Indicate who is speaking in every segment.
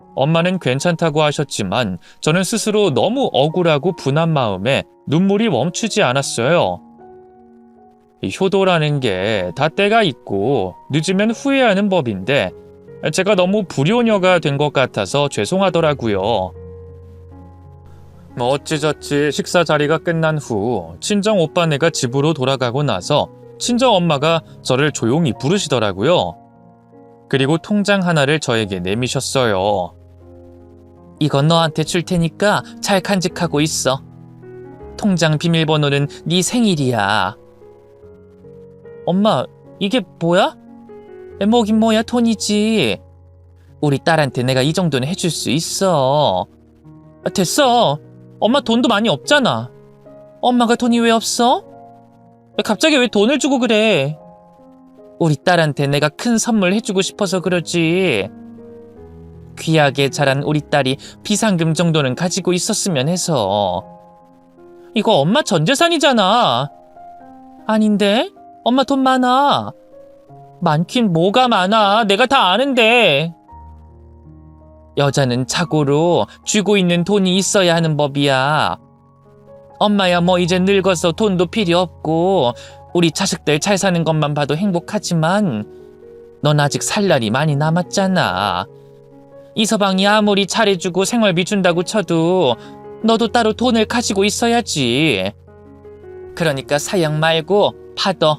Speaker 1: 엄마는 괜찮다고 하셨지만 저는 스스로 너무 억울하고 분한 마음에 눈물이 멈추지 않았어요. 이 효도라는 게 다 때가 있고 늦으면 후회하는 법인데 제가 너무 불효녀가 된 것 같아서 죄송하더라고요. 어찌저찌 식사 자리가 끝난 후 친정 오빠네가 집으로 돌아가고 나서 친정 엄마가 저를 조용히 부르시더라고요. 그리고 통장 하나를 저에게 내미셨어요. 이건 너한테 줄 테니까 잘 간직하고 있어. 통장 비밀번호는 네 생일이야. 엄마, 이게 뭐야? 뭐긴 뭐야, 돈이지. 우리 딸한테 내가 이 정도는 해줄 수 있어. 됐어. 엄마 돈도 많이 없잖아. 엄마가 돈이 왜 없어? 갑자기 왜 돈을 주고 그래? 우리 딸한테 내가 큰 선물 해주고 싶어서 그러지. 귀하게 자란 우리 딸이 비상금 정도는 가지고 있었으면 해서. 이거 엄마 전 재산이잖아. 아닌데? 엄마 돈 많아. 많긴 뭐가 많아. 내가 다 아는데. 여자는 자고로 쥐고 있는 돈이 있어야 하는 법이야. 엄마야 뭐 이제 늙어서 돈도 필요 없고 우리 자식들 잘 사는 것만 봐도 행복하지만 넌 아직 살 날이 많이 남았잖아. 이서방이 아무리 잘해주고 생활비 준다고 쳐도 너도 따로 돈을 가지고 있어야지. 그러니까 사양 말고 받아.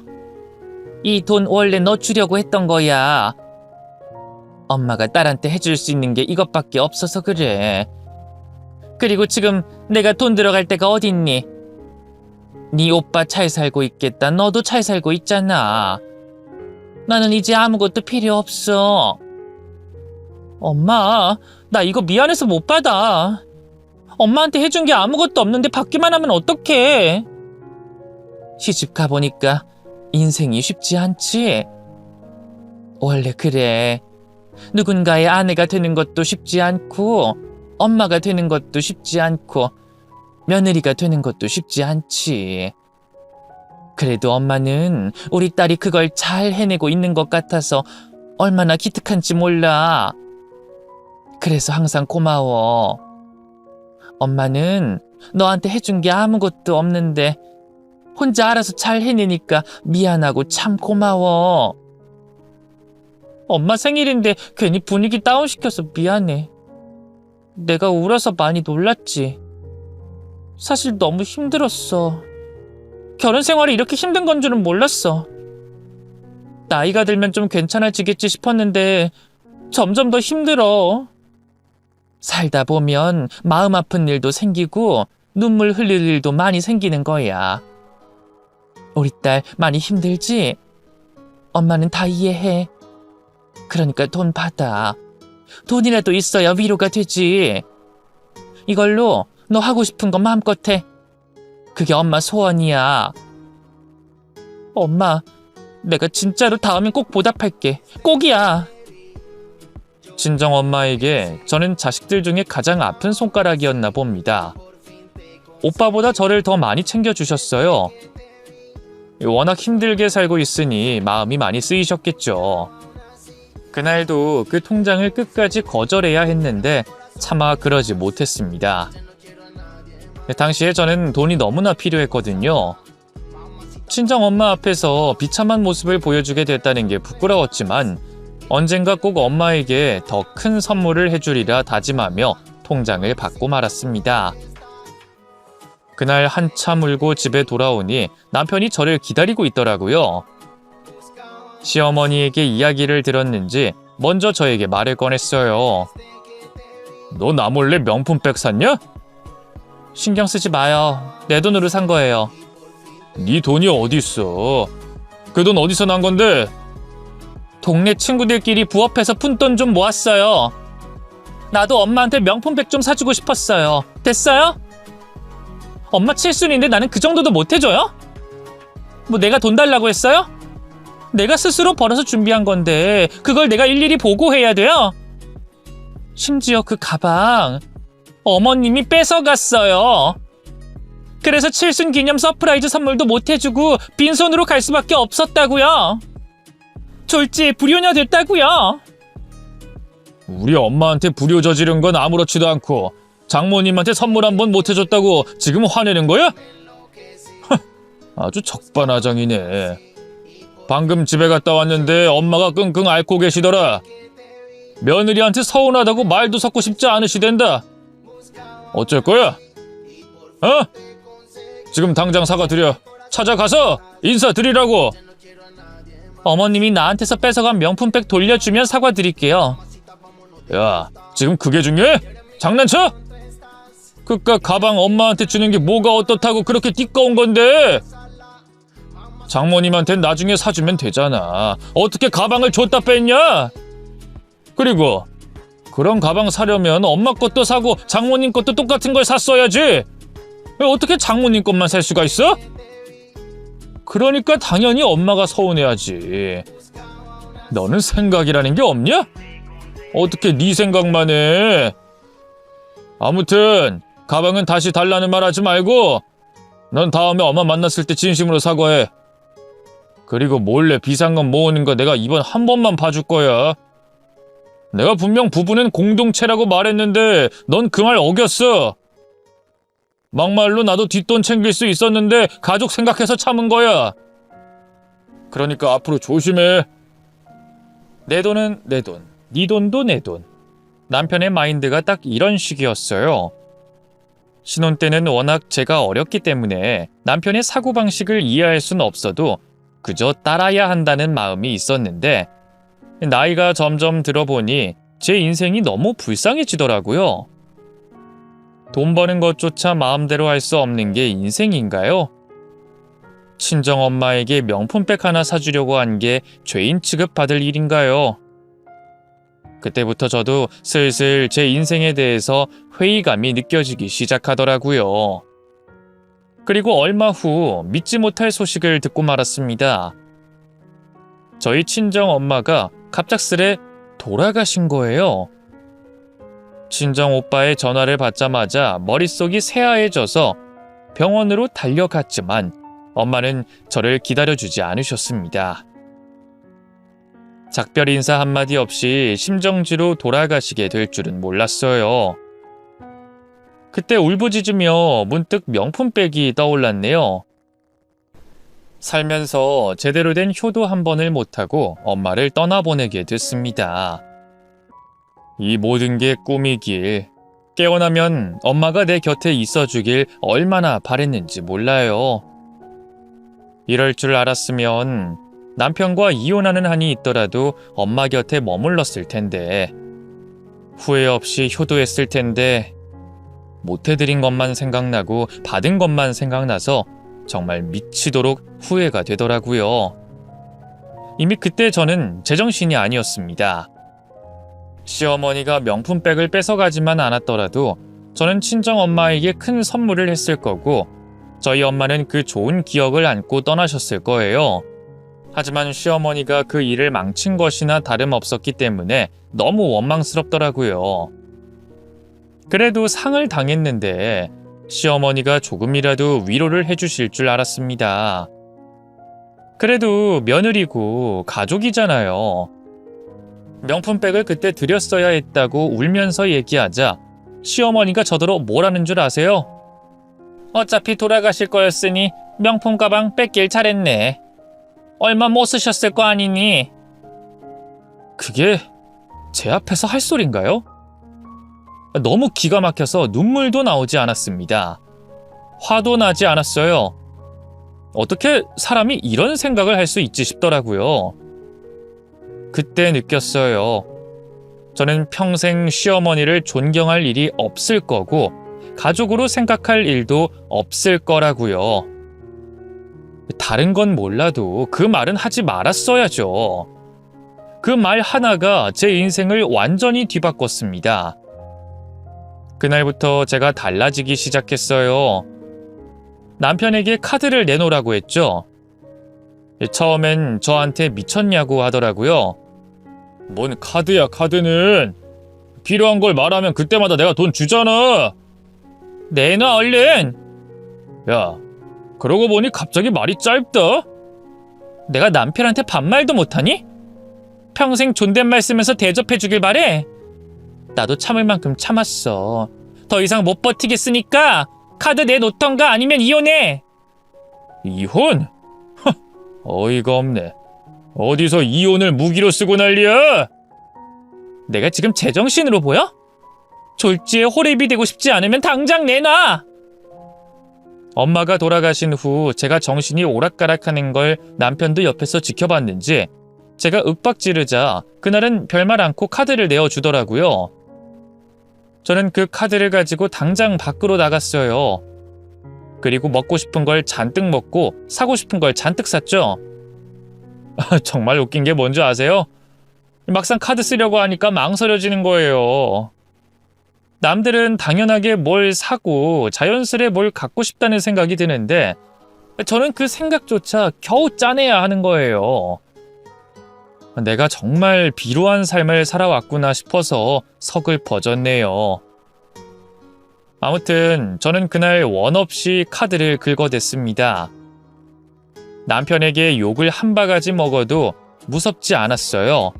Speaker 1: 이 돈 원래 너 주려고 했던 거야. 엄마가 딸한테 해줄 수 있는 게 이것밖에 없어서 그래. 그리고 지금 내가 돈 들어갈 데가 어딨니? 네 오빠 잘 살고 있겠다. 너도 잘 살고 있잖아. 나는 이제 아무것도 필요 없어. 엄마, 나 이거 미안해서 못 받아. 엄마한테 해준 게 아무것도 없는데 받기만 하면 어떡해. 시집 가보니까 인생이 쉽지 않지? 원래 그래. 누군가의 아내가 되는 것도 쉽지 않고 엄마가 되는 것도 쉽지 않고 며느리가 되는 것도 쉽지 않지. 그래도 엄마는 우리 딸이 그걸 잘 해내고 있는 것 같아서 얼마나 기특한지 몰라. 그래서 항상 고마워. 엄마는 너한테 해준 게 아무것도 없는데 혼자 알아서 잘 해내니까 미안하고 참 고마워. 엄마 생일인데 괜히 분위기 다운시켜서 미안해. 내가 울어서 많이 놀랐지. 사실 너무 힘들었어. 결혼 생활이 이렇게 힘든 건 줄은 몰랐어. 나이가 들면 좀 괜찮아지겠지 싶었는데 점점 더 힘들어. 살다 보면 마음 아픈 일도 생기고 눈물 흘릴 일도 많이 생기는 거야. 우리 딸 많이 힘들지? 엄마는 다 이해해. 그러니까 돈 받아. 돈이라도 있어야 위로가 되지. 이걸로 너 하고 싶은 거 마음껏 해. 그게 엄마 소원이야. 엄마, 내가 진짜로 다음엔 꼭 보답할게. 꼭이야. 친정 엄마에게 저는 자식들 중에 가장 아픈 손가락이었나 봅니다. 오빠보다 저를 더 많이 챙겨주셨어요. 워낙 힘들게 살고 있으니 마음이 많이 쓰이셨겠죠. 그날도 그 통장을 끝까지 거절해야 했는데 차마 그러지 못했습니다. 당시에 저는 돈이 너무나 필요했거든요. 친정 엄마 앞에서 비참한 모습을 보여주게 됐다는 게 부끄러웠지만 언젠가 꼭 엄마에게 더 큰 선물을 해주리라 다짐하며 통장을 받고 말았습니다. 그날 한참 울고 집에 돌아오니 남편이 저를 기다리고 있더라고요. 시어머니에게 이야기를 들었는지 먼저 저에게 말을 꺼냈어요. 너 나 몰래 명품백 샀냐? 신경 쓰지 마요. 내 돈으로 산 거예요. 네 돈이 어딨어? 그 돈 어디서 난 건데? 동네 친구들끼리 부업해서 푼 돈 좀 모았어요. 나도 엄마한테 명품백 좀 사주고 싶었어요. 됐어요? 엄마 칠순인데 나는 그 정도도 못 해줘요? 뭐 내가 돈 달라고 했어요? 내가 스스로 벌어서 준비한 건데 그걸 내가 일일이 보고해야 돼요? 심지어 그 가방 어머님이 뺏어갔어요. 그래서 칠순 기념 서프라이즈 선물도 못 해주고 빈손으로 갈 수밖에 없었다고요. 졸지에 불효녀 됐다고요. 우리 엄마한테 불효 저지른 건 아무렇지도 않고 장모님한테 선물 한 번 못 해줬다고 지금 화내는 거야? 아주 적반하장이네. 방금 집에 갔다 왔는데 엄마가 끙끙 앓고 계시더라. 며느리한테 서운하다고 말도 섞고 싶지 않으시댄다. 어쩔 거야? 어? 지금 당장 사과드려. 찾아가서 인사드리라고. 어머님이 나한테서 뺏어간 명품백 돌려주면 사과드릴게요. 야, 지금 그게 중요해? 장난쳐? 그깟 가방 엄마한테 주는 게 뭐가 어떻다고 그렇게 띠꺼운 건데? 장모님한텐 나중에 사주면 되잖아. 어떻게 가방을 줬다 뺐냐? 그리고 그런 가방 사려면 엄마 것도 사고 장모님 것도 똑같은 걸 샀어야지. 왜 어떻게 장모님 것만 살 수가 있어? 그러니까 당연히 엄마가 서운해하지. 너는 생각이라는 게 없냐? 어떻게 네 생각만 해? 아무튼 가방은 다시 달라는 말 하지 말고 넌 다음에 엄마 만났을 때 진심으로 사과해. 그리고 몰래 비상금 모으는 거 내가 이번 한 번만 봐줄 거야. 내가 분명 부부는 공동체라고 말했는데 넌 그 말 어겼어. 막말로 나도 뒷돈 챙길 수 있었는데 가족 생각해서 참은 거야. 그러니까 앞으로 조심해. 내 돈은 내 돈, 네 돈도 내 돈. 남편의 마인드가 딱 이런 식이었어요. 신혼 때는 워낙 제가 어렸기 때문에 남편의 사고방식을 이해할 수는 없어도 그저 따라야 한다는 마음이 있었는데 나이가 점점 들어보니 제 인생이 너무 불쌍해지더라고요. 돈 버는 것조차 마음대로 할 수 없는 게 인생인가요? 친정엄마에게 명품백 하나 사주려고 한 게 죄인 취급받을 일인가요? 그때부터 저도 슬슬 제 인생에 대해서 회의감이 느껴지기 시작하더라고요. 그리고 얼마 후 믿지 못할 소식을 듣고 말았습니다. 저희 친정엄마가 갑작스레 돌아가신 거예요. 친정 오빠의 전화를 받자마자 머릿속이 새하얘져서 병원으로 달려갔지만 엄마는 저를 기다려주지 않으셨습니다. 작별 인사 한마디 없이 심정지로 돌아가시게 될 줄은 몰랐어요. 그때 울부짖으며 문득 명품백이 떠올랐네요. 살면서 제대로 된 효도 한 번을 못하고 엄마를 떠나보내게 됐습니다. 이 모든 게 꿈이길, 깨어나면 엄마가 내 곁에 있어주길 얼마나 바랬는지 몰라요. 이럴 줄 알았으면 남편과 이혼하는 한이 있더라도 엄마 곁에 머물렀을 텐데, 후회 없이 효도했을 텐데, 못해드린 것만 생각나고 받은 것만 생각나서 정말 미치도록 후회가 되더라고요. 이미 그때 저는 제정신이 아니었습니다. 시어머니가 명품백을 뺏어가지만 않았더라도 저는 친정엄마에게 큰 선물을 했을 거고 저희 엄마는 그 좋은 기억을 안고 떠나셨을 거예요. 하지만 시어머니가 그 일을 망친 것이나 다름없었기 때문에 너무 원망스럽더라고요. 그래도 상을 당했는데 시어머니가 조금이라도 위로를 해주실 줄 알았습니다. 그래도 며느리고 가족이잖아요. 명품백을 그때 드렸어야 했다고 울면서 얘기하자 시어머니가 저더러 뭐라는 줄 아세요? 어차피 돌아가실 거였으니 명품 가방 뺏길 잘했네. 얼마 못 쓰셨을 거 아니니? 그게 제 앞에서 할 소린가요? 너무 기가 막혀서 눈물도 나오지 않았습니다. 화도 나지 않았어요. 어떻게 사람이 이런 생각을 할 수 있지 싶더라고요. 그때 느꼈어요. 저는 평생 시어머니를 존경할 일이 없을 거고 가족으로 생각할 일도 없을 거라고요. 다른 건 몰라도 그 말은 하지 말았어야죠. 그 말 하나가 제 인생을 완전히 뒤바꿨습니다. 그날부터 제가 달라지기 시작했어요. 남편에게 카드를 내놓으라고 했죠. 처음엔 저한테 미쳤냐고 하더라고요. 뭔 카드야, 카드는. 필요한 걸 말하면 그때마다 내가 돈 주잖아. 내놔 얼른. 야, 그러고 보니 갑자기 말이 짧다. 내가 남편한테 반말도 못하니? 평생 존댓말 쓰면서 대접해주길 바래. 나도 참을 만큼 참았어. 더 이상 못 버티겠으니까 카드 내놓던가 아니면 이혼해. 이혼? 어이가 없네. 어디서 이혼을 무기로 쓰고 난리야? 내가 지금 제정신으로 보여? 졸지에 호랩이 되고 싶지 않으면 당장 내놔! 엄마가 돌아가신 후 제가 정신이 오락가락하는 걸 남편도 옆에서 지켜봤는지 제가 윽박 지르자 그날은 별말 않고 카드를 내어주더라고요. 저는 그 카드를 가지고 당장 밖으로 나갔어요. 그리고 먹고 싶은 걸 잔뜩 먹고 사고 싶은 걸 잔뜩 샀죠. 정말 웃긴 게 뭔지 아세요? 막상 카드 쓰려고 하니까 망설여지는 거예요. 남들은 당연하게 뭘 사고 자연스레 뭘 갖고 싶다는 생각이 드는데 저는 그 생각조차 겨우 짜내야 하는 거예요. 내가 정말 비루한 삶을 살아왔구나 싶어서 서글퍼졌네요. 아무튼 저는 그날 원 없이 카드를 긁어댔습니다. 남편에게 욕을 한 바가지 먹어도 무섭지 않았어요.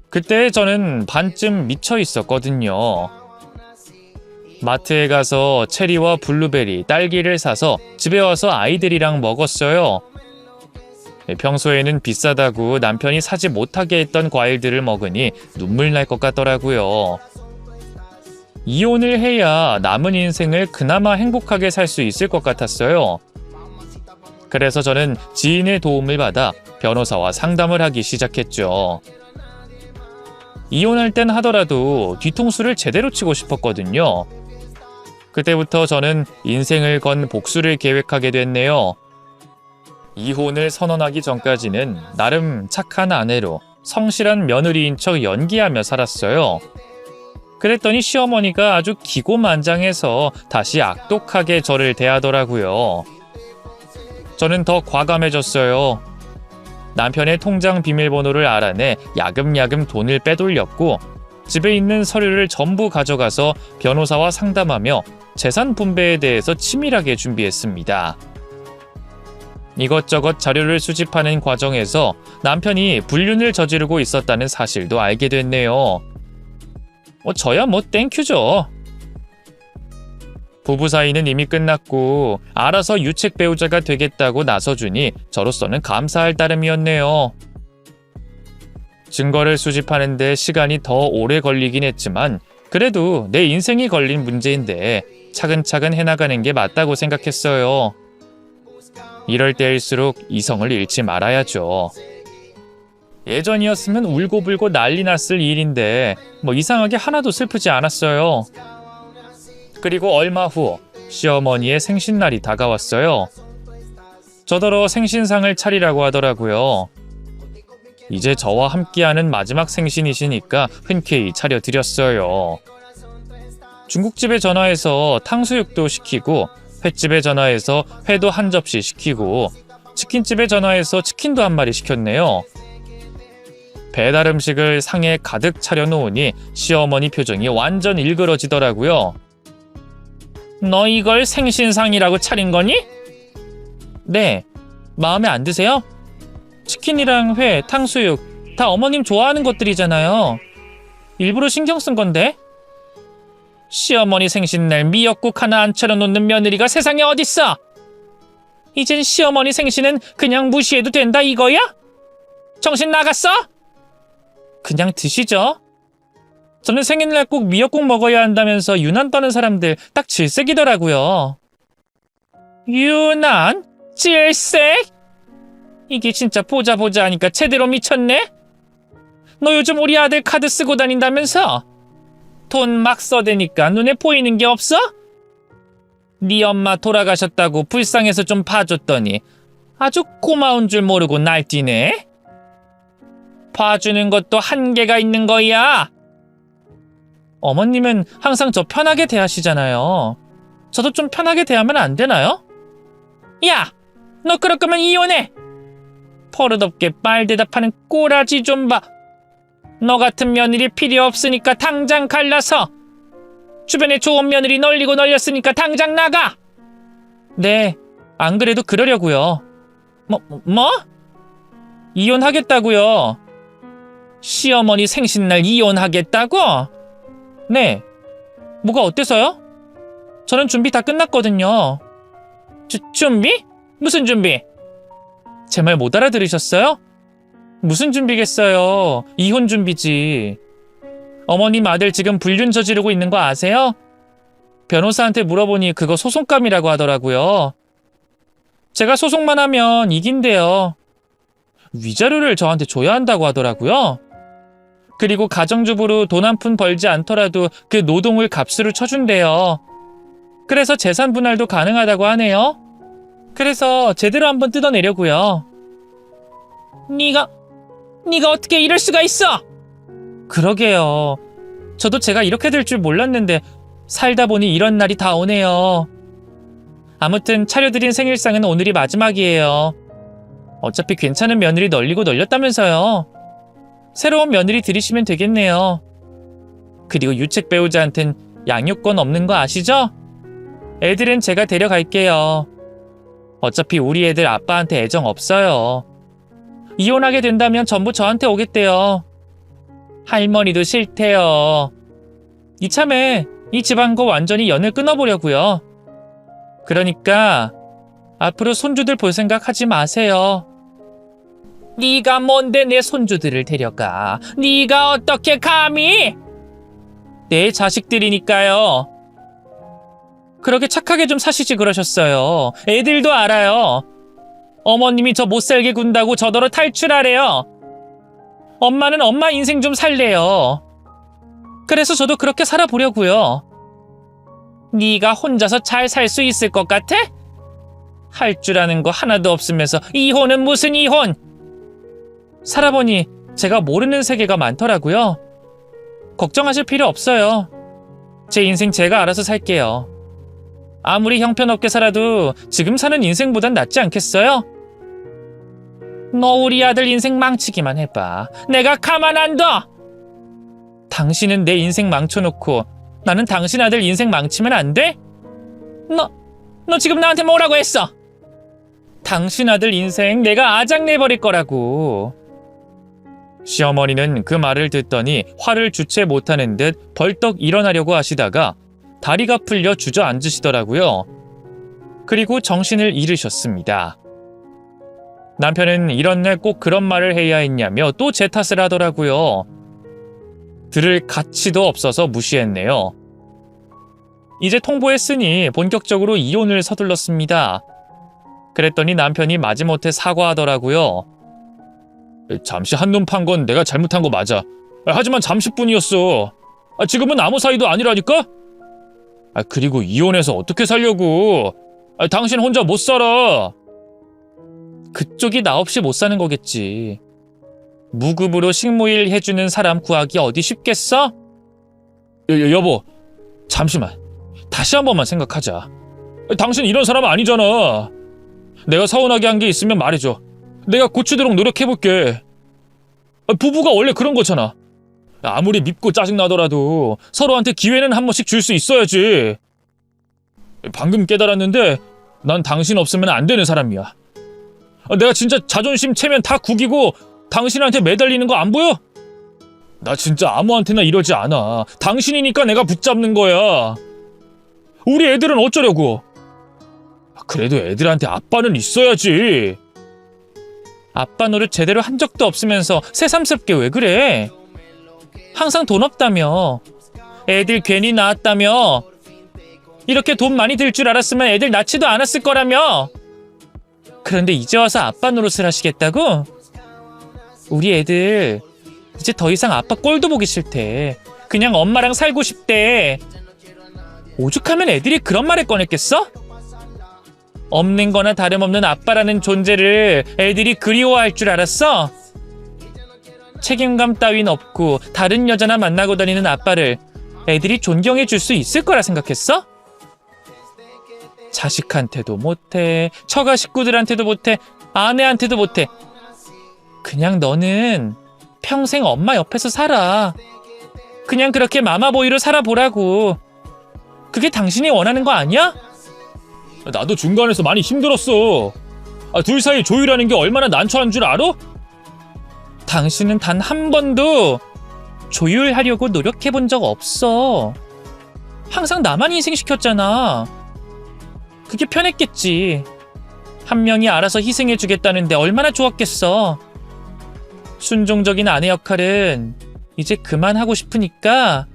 Speaker 1: 그때 저는 반쯤 미쳐 있었거든요. 마트에 가서 체리와 블루베리, 딸기를 사서 집에 와서 아이들이랑 먹었어요. 평소에는 비싸다고 남편이 사지 못하게 했던 과일들을 먹으니 눈물 날 것 같더라고요. 이혼을 해야 남은 인생을 그나마 행복하게 살 수 있을 것 같았어요. 그래서 저는 지인의 도움을 받아 변호사와 상담을 하기 시작했죠. 이혼할 땐 하더라도 뒤통수를 제대로 치고 싶었거든요. 그때부터 저는 인생을 건 복수를 계획하게 됐네요. 이혼을 선언하기 전까지는 나름 착한 아내로 성실한 며느리인 척 연기하며 살았어요. 그랬더니 시어머니가 아주 기고만장해서 다시 악독하게 저를 대하더라고요. 저는 더 과감해졌어요. 남편의 통장 비밀번호를 알아내 야금야금 돈을 빼돌렸고 집에 있는 서류를 전부 가져가서 변호사와 상담하며 재산 분배에 대해서 치밀하게 준비했습니다. 이것저것 자료를 수집하는 과정에서 남편이 불륜을 저지르고 있었다는 사실도 알게 됐네요. 저야 뭐 땡큐죠. 부부 사이는 이미 끝났고 알아서 유책 배우자가 되겠다고 나서주니 저로서는 감사할 따름이었네요. 증거를 수집하는데 시간이 더 오래 걸리긴 했지만 그래도 내 인생이 걸린 문제인데 차근차근 해나가는 게 맞다고 생각했어요. 이럴 때일수록 이성을 잃지 말아야죠. 예전이었으면 울고불고 난리 났을 일인데 뭐 이상하게 하나도 슬프지 않았어요. 그리고 얼마 후 시어머니의 생신날이 다가왔어요. 저더러 생신상을 차리라고 하더라고요. 이제 저와 함께하는 마지막 생신이시니까 흔쾌히 차려드렸어요. 중국집에 전화해서 탕수육도 시키고 횟집에 전화해서 회도 한 접시 시키고 치킨집에 전화해서 치킨도 한 마리 시켰네요. 배달 음식을 상에 가득 차려놓으니 시어머니 표정이 완전 일그러지더라고요. 너 이걸 생신상이라고 차린 거니? 네. 마음에 안 드세요? 치킨이랑 회, 탕수육 다 어머님 좋아하는 것들이잖아요. 일부러 신경 쓴 건데. 시어머니 생신날 미역국 하나 안 차려놓는 며느리가 세상에 어딨어? 이젠 시어머니 생신은 그냥 무시해도 된다 이거야? 정신 나갔어? 그냥 드시죠. 저는 생일날 꼭 미역국 먹어야 한다면서 유난 떠는 사람들 딱 질색이더라고요. 유난? 질색? 이게 진짜 보자 하니까 제대로 미쳤네? 너 요즘 우리 아들 카드 쓰고 다닌다면서? 돈 막 써대니까 눈에 보이는 게 없어? 네 엄마 돌아가셨다고 불쌍해서 좀 봐줬더니 아주 고마운 줄 모르고 날뛰네? 봐주는 것도 한계가 있는 거야. 어머님은 항상 저 편하게 대하시잖아요. 저도 좀 편하게 대하면 안 되나요? 야! 너 그럴 거면 이혼해! 버릇없게 말 대답하는 꼬라지 좀 봐. 너 같은 며느리 필요 없으니까 당장 갈라서. 주변에 좋은 며느리 널리고 널렸으니까 당장 나가. 네, 안 그래도 그러려고요. 뭐? 이혼하겠다고요. 시어머니 생신날 이혼하겠다고? 네. 뭐가 어때서요? 저는 준비 다 끝났거든요. 준비? 무슨 준비? 제 말 못 알아들으셨어요? 무슨 준비겠어요. 이혼 준비지. 어머님 아들 지금 불륜 저지르고 있는 거 아세요? 변호사한테 물어보니 그거 소송감이라고 하더라고요. 제가 소송만 하면 이긴대요. 위자료를 저한테 줘야 한다고 하더라고요. 그리고 가정주부로 돈 한 푼 벌지 않더라도 그 노동을 값으로 쳐준대요. 그래서 재산 분할도 가능하다고 하네요. 그래서 제대로 한번 뜯어내려고요. 네가 어떻게 이럴 수가 있어? 그러게요. 저도 제가 이렇게 될 줄 몰랐는데 살다 보니 이런 날이 다 오네요. 아무튼 차려드린 생일상은 오늘이 마지막이에요. 어차피 괜찮은 며느리 널리고 널렸다면서요. 새로운 며느리 들이시면 되겠네요. 그리고 유책 배우자한텐 양육권 없는 거 아시죠? 애들은 제가 데려갈게요. 어차피 우리 애들 아빠한테 애정 없어요. 이혼하게 된다면 전부 저한테 오겠대요. 할머니도 싫대요. 이참에 이 집안과 완전히 연을 끊어보려고요. 그러니까 앞으로 손주들 볼 생각 하지 마세요. 네가 뭔데 내 손주들을 데려가. 네가 어떻게 감히? 내 자식들이니까요. 그렇게 착하게 좀 사시지 그러셨어요. 애들도 알아요. 어머님이 저 못살게 군다고 저더러 탈출하래요. 엄마는 엄마 인생 좀 살래요. 그래서 저도 그렇게 살아보려고요. 네가 혼자서 잘 살 수 있을 것 같아? 할 줄 아는 거 하나도 없으면서 이혼은 무슨 이혼? 살아보니 제가 모르는 세계가 많더라고요. 걱정하실 필요 없어요. 제 인생 제가 알아서 살게요. 아무리 형편없게 살아도 지금 사는 인생보단 낫지 않겠어요? 너 우리 아들 인생 망치기만 해봐. 내가 가만 안 둬! 당신은 내 인생 망쳐놓고 나는 당신 아들 인생 망치면 안 돼? 너 지금 나한테 뭐라고 했어? 당신 아들 인생 내가 아작내버릴 거라고. 시어머니는 그 말을 듣더니 화를 주체 못하는 듯 벌떡 일어나려고 하시다가 다리가 풀려 주저앉으시더라고요. 그리고 정신을 잃으셨습니다. 남편은 이런 날 꼭 그런 말을 해야 했냐며 또 제 탓을 하더라고요. 들을 가치도 없어서 무시했네요. 이제 통보했으니 본격적으로 이혼을 서둘렀습니다. 그랬더니 남편이 마지못해 사과하더라고요. 잠시 한눈 판 건 내가 잘못한 거 맞아. 하지만 잠시뿐이었어. 지금은 아무 사이도 아니라니까? 그리고 이혼해서 어떻게 살려고? 당신 혼자 못 살아. 그쪽이 나 없이 못 사는 거겠지. 무급으로 식모일 해주는 사람 구하기 어디 쉽겠어? 여보, 잠시만. 다시 한 번만 생각하자. 당신 이런 사람 아니잖아. 내가 서운하게 한 게 있으면 말해줘. 내가 고치도록 노력해볼게. 부부가 원래 그런 거잖아. 아무리 밉고 짜증나더라도 서로한테 기회는 한 번씩 줄 수 있어야지. 방금 깨달았는데 난 당신 없으면 안 되는 사람이야. 내가 진짜 자존심 체면 다 구기고 당신한테 매달리는 거 안 보여? 나 진짜 아무한테나 이러지 않아. 당신이니까 내가 붙잡는 거야. 우리 애들은 어쩌려고? 그래도 애들한테 아빠는 있어야지. 아빠 노릇 제대로 한 적도 없으면서 새삼스럽게 왜 그래? 항상 돈 없다며. 애들 괜히 낳았다며. 이렇게 돈 많이 들 줄 알았으면 애들 낳지도 않았을 거라며. 그런데 이제 와서 아빠 노릇을 하시겠다고? 우리 애들 이제 더 이상 아빠 꼴도 보기 싫대. 그냥 엄마랑 살고 싶대. 오죽하면 애들이 그런 말을 꺼냈겠어? 없는 거나 다름없는 아빠라는 존재를 애들이 그리워할 줄 알았어? 책임감 따윈 없고 다른 여자나 만나고 다니는 아빠를 애들이 존경해 줄 수 있을 거라 생각했어? 자식한테도 못해, 처가 식구들한테도 못해, 아내한테도 못해. 그냥 너는 평생 엄마 옆에서 살아. 그냥 그렇게 마마보이로 살아보라고. 그게 당신이 원하는 거 아니야? 나도 중간에서 많이 힘들었어. 둘 사이 조율하는 게 얼마나 난처한 줄 알아? 당신은 단 한 번도 조율하려고 노력해 본 적 없어. 항상 나만 희생시켰잖아. 그게 편했겠지. 한 명이 알아서 희생해 주겠다는데 얼마나 좋았겠어. 순종적인 아내 역할은 이제 그만하고 싶으니까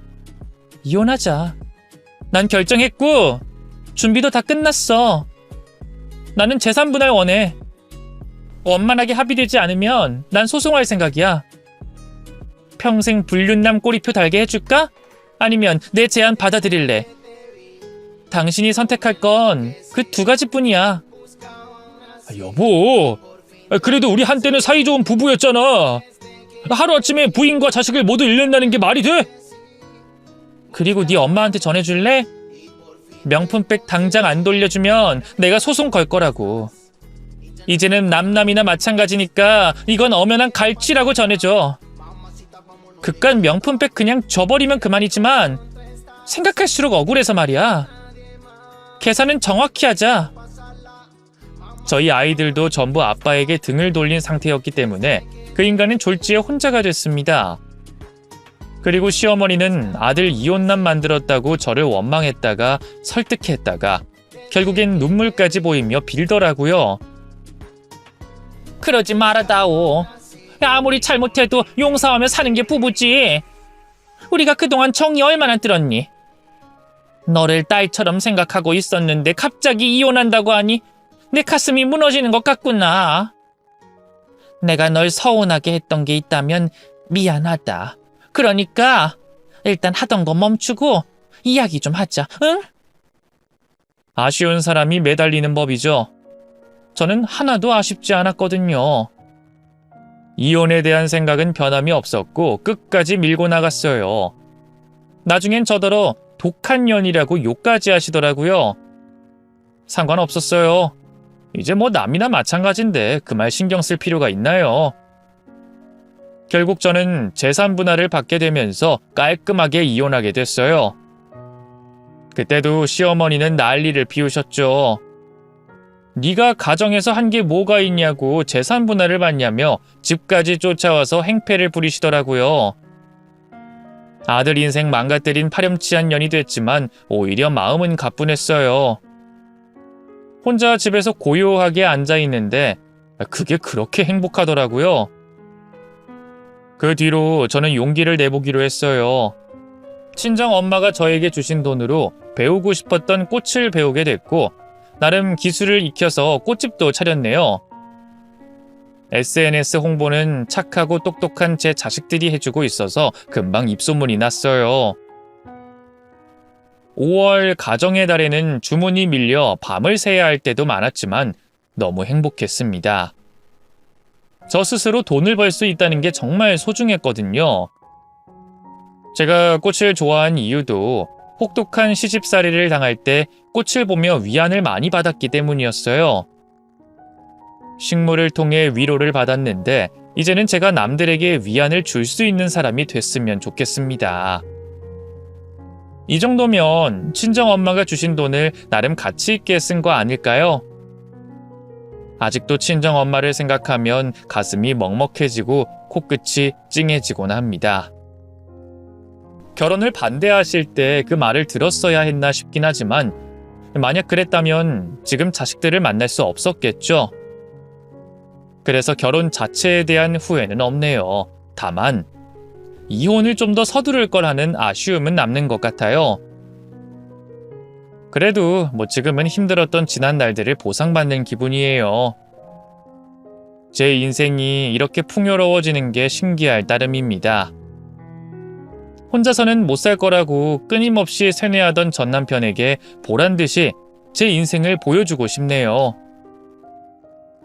Speaker 1: 이혼하자. 난 결정했고 준비도 다 끝났어. 나는 재산 분할 원해. 원만하게 합의되지 않으면 난 소송할 생각이야. 평생 불륜남 꼬리표 달게 해줄까? 아니면 내 제안 받아들일래? 당신이 선택할 건 그 두 가지뿐이야.
Speaker 2: 여보, 그래도 우리 한때는 사이좋은 부부였잖아. 하루아침에 부인과 자식을 모두 잃는다는 게 말이 돼?
Speaker 1: 그리고 네 엄마한테 전해줄래? 명품백 당장 안 돌려주면 내가 소송 걸 거라고. 이제는 남남이나 마찬가지니까 이건 엄연한 갈취라고 전해줘. 그깟 명품백 그냥 줘버리면 그만이지만 생각할수록 억울해서 말이야. 계산은 정확히 하자. 저희 아이들도 전부 아빠에게 등을 돌린 상태였기 때문에 그 인간은 졸지에 혼자가 됐습니다. 그리고 시어머니는 아들 이혼남 만들었다고 저를 원망했다가 설득했다가 결국엔 눈물까지 보이며 빌더라고요. 그러지 말아다오. 아무리 잘못해도 용서하며 사는 게 부부지. 우리가 그동안 정이 얼마나 들었니? 너를 딸처럼 생각하고 있었는데 갑자기 이혼한다고 하니 내 가슴이 무너지는 것 같구나. 내가 널 서운하게 했던 게 있다면 미안하다. 그러니까 일단 하던 거 멈추고 이야기 좀 하자, 응? 아쉬운 사람이 매달리는 법이죠. 저는 하나도 아쉽지 않았거든요. 이혼에 대한 생각은 변함이 없었고 끝까지 밀고 나갔어요. 나중엔 저더러 독한 년이라고 욕까지 하시더라고요. 상관없었어요. 이제 뭐 남이나 마찬가지인데 그 말 신경 쓸 필요가 있나요? 결국 저는 재산 분할을 받게 되면서 깔끔하게 이혼하게 됐어요. 그때도 시어머니는 난리를 피우셨죠. 네가 가정에서 한 게 뭐가 있냐고 재산 분할을 받냐며 집까지 쫓아와서 행패를 부리시더라고요. 아들 인생 망가뜨린 파렴치한 년이 됐지만 오히려 마음은 가뿐했어요. 혼자 집에서 고요하게 앉아있는데 그게 그렇게 행복하더라고요. 그 뒤로 저는 용기를 내보기로 했어요. 친정 엄마가 저에게 주신 돈으로 배우고 싶었던 꽃을 배우게 됐고 나름 기술을 익혀서 꽃집도 차렸네요. SNS 홍보는 착하고 똑똑한 제 자식들이 해주고 있어서 금방 입소문이 났어요. 5월 가정의 달에는 주문이 밀려 밤을 새야 할 때도 많았지만 너무 행복했습니다. 저 스스로 돈을 벌 수 있다는 게 정말 소중했거든요. 제가 꽃을 좋아한 이유도 혹독한 시집살이를 당할 때 꽃을 보며 위안을 많이 받았기 때문이었어요. 식물을 통해 위로를 받았는데 이제는 제가 남들에게 위안을 줄 수 있는 사람이 됐으면 좋겠습니다. 이 정도면 친정엄마가 주신 돈을 나름 가치 있게 쓴 거 아닐까요? 아직도 친정엄마를 생각하면 가슴이 먹먹해지고 코끝이 찡해지곤 합니다. 결혼을 반대하실 때 그 말을 들었어야 했나 싶긴 하지만 만약 그랬다면 지금 자식들을 만날 수 없었겠죠. 그래서 결혼 자체에 대한 후회는 없네요. 다만 이혼을 좀 더 서두를 걸 하는 아쉬움은 남는 것 같아요. 그래도 뭐 지금은 힘들었던 지난 날들을 보상받는 기분이에요. 제 인생이 이렇게 풍요로워지는 게 신기할 따름입니다. 혼자서는 못 살 거라고 끊임없이 세뇌하던 전 남편에게 보란듯이 제 인생을 보여주고 싶네요.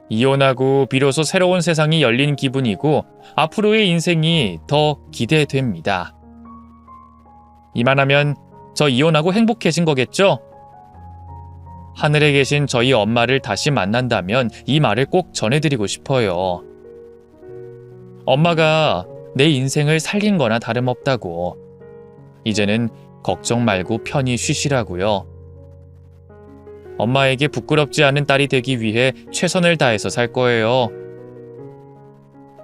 Speaker 1: 이혼하고 비로소 새로운 세상이 열린 기분이고 앞으로의 인생이 더 기대됩니다. 이만하면 저 이혼하고 행복해진 거겠죠? 하늘에 계신 저희 엄마를 다시 만난다면 이 말을 꼭 전해드리고 싶어요. 엄마가 내 인생을 살린 거나 다름없다고. 이제는 걱정 말고 편히 쉬시라고요. 엄마에게 부끄럽지 않은 딸이 되기 위해 최선을 다해서 살 거예요.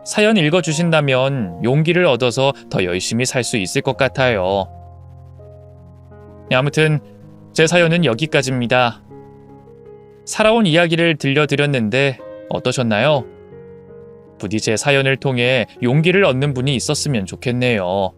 Speaker 1: 사연 읽어주신다면 용기를 얻어서 더 열심히 살 수 있을 것 같아요. 아무튼 제 사연은 여기까지입니다. 살아온 이야기를 들려드렸는데 어떠셨나요? 부디 제 사연을 통해 용기를 얻는 분이 있었으면 좋겠네요.